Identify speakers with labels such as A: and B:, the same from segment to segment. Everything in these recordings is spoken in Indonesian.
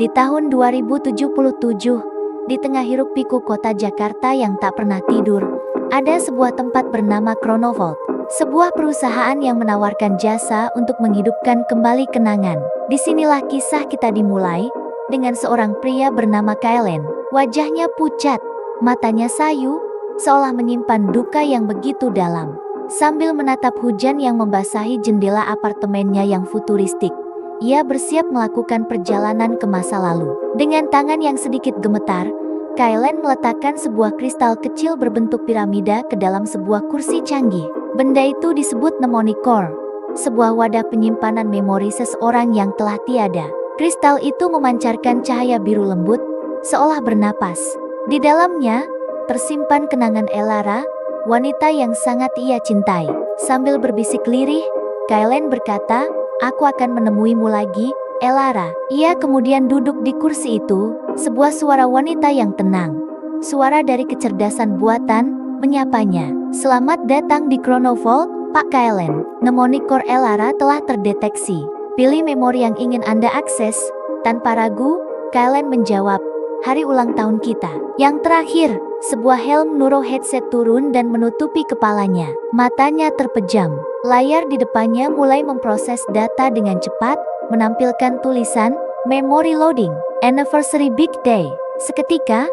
A: Di tahun 2077, di tengah hiruk-pikuk kota Jakarta yang tak pernah tidur, ada sebuah tempat bernama Chronovault. Sebuah perusahaan yang menawarkan jasa untuk menghidupkan kembali kenangan. Disinilah kisah kita dimulai, dengan seorang pria bernama Kailen. Wajahnya pucat, matanya sayu, seolah menyimpan duka yang begitu dalam. Sambil menatap hujan yang membasahi jendela apartemennya yang futuristik, ia bersiap melakukan perjalanan ke masa lalu. Dengan tangan yang sedikit gemetar, Kailen meletakkan sebuah kristal kecil berbentuk piramida ke dalam sebuah kursi canggih. Benda itu disebut mnemonic core, sebuah wadah penyimpanan memori seseorang yang telah tiada. Kristal itu memancarkan cahaya biru lembut, seolah bernapas. Di dalamnya, tersimpan kenangan Elara, wanita yang sangat ia cintai. Sambil berbisik lirih, Kailen berkata, "Aku akan menemuimu lagi, Elara." Ia kemudian duduk di kursi itu. Sebuah suara wanita yang tenang, suara dari kecerdasan buatan, menyapanya. "Selamat datang di Chronovault, Pak Kailen. Mnemonic core Elara telah terdeteksi. Pilih memori yang ingin Anda akses." Tanpa ragu, Kailen menjawab, "Hari ulang tahun kita." Yang terakhir, sebuah helm neuro headset turun dan menutupi kepalanya. Matanya terpejam. Layar di depannya mulai memproses data dengan cepat, menampilkan tulisan, "Memory loading, anniversary big day." Seketika,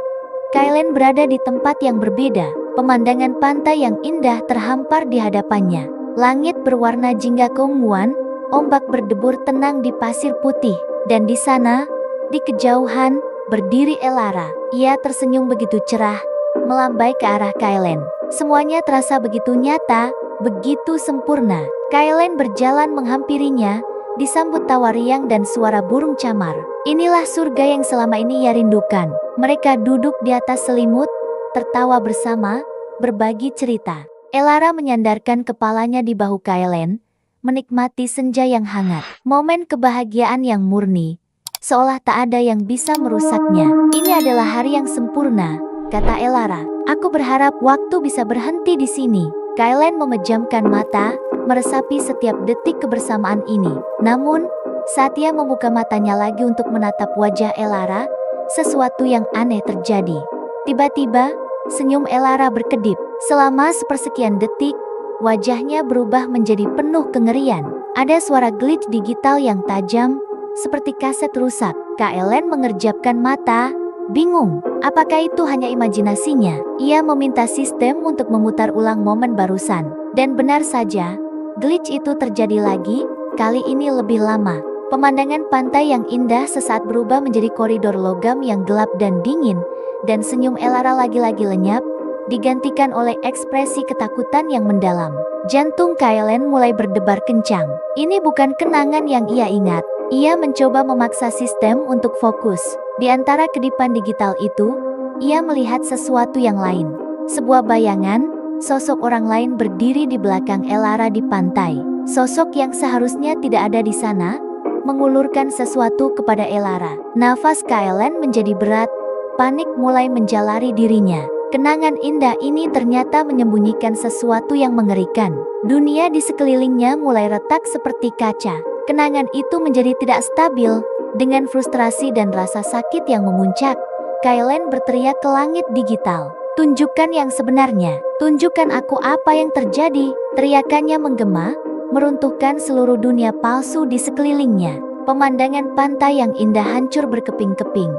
A: Kailen berada di tempat yang berbeda. Pemandangan pantai yang indah terhampar di hadapannya. Langit berwarna jingga keunguan, ombak berdebur tenang di pasir putih. Dan di sana, di kejauhan, berdiri Elara. Ia tersenyum begitu cerah, melambai ke arah Kailen. Semuanya terasa begitu nyata, begitu sempurna. Kailen berjalan menghampirinya, disambut tawa riang dan suara burung camar. Inilah surga yang selama ini ia rindukan. Mereka duduk di atas selimut, tertawa bersama, berbagi cerita. Elara menyandarkan kepalanya di bahu Kailen, menikmati senja yang hangat. Momen kebahagiaan yang murni, seolah tak ada yang bisa merusaknya. "Ini adalah hari yang sempurna," kata Elara. "Aku berharap waktu bisa berhenti di sini." Kailen memejamkan mata, meresapi setiap detik kebersamaan ini. Namun, saat ia membuka matanya lagi untuk menatap wajah Elara, sesuatu yang aneh terjadi. Tiba-tiba, senyum Elara berkedip. Selama sepersekian detik, wajahnya berubah menjadi penuh kengerian. Ada suara glitch digital yang tajam, seperti kaset rusak. Kailen mengerjapkan mata, bingung. Apakah itu hanya imajinasinya? Ia meminta sistem untuk memutar ulang momen barusan. Dan benar saja, glitch itu terjadi lagi, kali ini lebih lama. Pemandangan pantai yang indah sesaat berubah menjadi koridor logam yang gelap dan dingin, dan senyum Elara lagi-lagi lenyap, digantikan oleh ekspresi ketakutan yang mendalam. Jantung Kailen mulai berdebar kencang. Ini bukan kenangan yang ia ingat. Ia mencoba memaksa sistem untuk fokus. Di antara kedipan digital itu, ia melihat sesuatu yang lain. Sebuah bayangan, sosok orang lain berdiri di belakang Elara di pantai. Sosok yang seharusnya tidak ada di sana, mengulurkan sesuatu kepada Elara. Nafas Kailen menjadi berat, panik mulai menjalari dirinya. Kenangan indah ini ternyata menyembunyikan sesuatu yang mengerikan. Dunia di sekelilingnya mulai retak seperti kaca. Kenangan itu menjadi tidak stabil. Dengan frustrasi dan rasa sakit yang memuncak, Kailen berteriak ke langit digital. "Tunjukkan yang sebenarnya. Tunjukkan aku apa yang terjadi." Teriakannya menggema, meruntuhkan seluruh dunia palsu di sekelilingnya. Pemandangan pantai yang indah hancur berkeping-keping.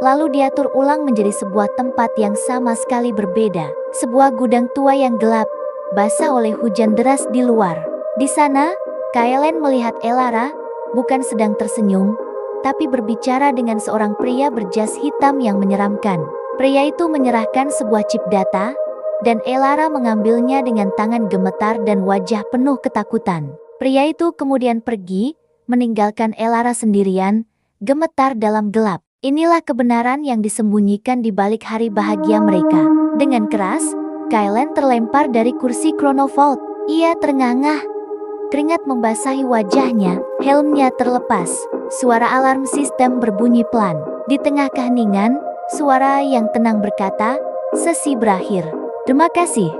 A: Lalu diatur ulang menjadi sebuah tempat yang sama sekali berbeda. Sebuah gudang tua yang gelap, basah oleh hujan deras di luar. Di sana, Kailen melihat Elara, bukan sedang tersenyum, tapi berbicara dengan seorang pria berjas hitam yang menyeramkan. Pria itu menyerahkan sebuah chip data, dan Elara mengambilnya dengan tangan gemetar dan wajah penuh ketakutan. Pria itu kemudian pergi, meninggalkan Elara sendirian, gemetar dalam gelap. Inilah kebenaran yang disembunyikan di balik hari bahagia mereka. Dengan keras, Kailen terlempar dari kursi Chronovault. Ia terengah-engah. Keringat membasahi wajahnya, helmnya terlepas. Suara alarm sistem berbunyi pelan. Di tengah keheningan, suara yang tenang berkata, "Sesi berakhir. Terima kasih."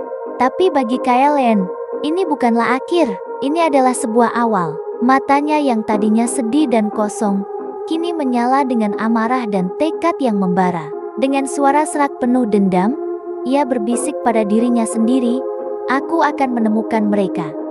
A: Tapi bagi Kailen, ini bukanlah akhir. Ini adalah sebuah awal. Matanya yang tadinya sedih dan kosong, kini menyala dengan amarah dan tekad yang membara. Dengan suara serak penuh dendam, ia berbisik pada dirinya sendiri, "Aku akan menemukan mereka."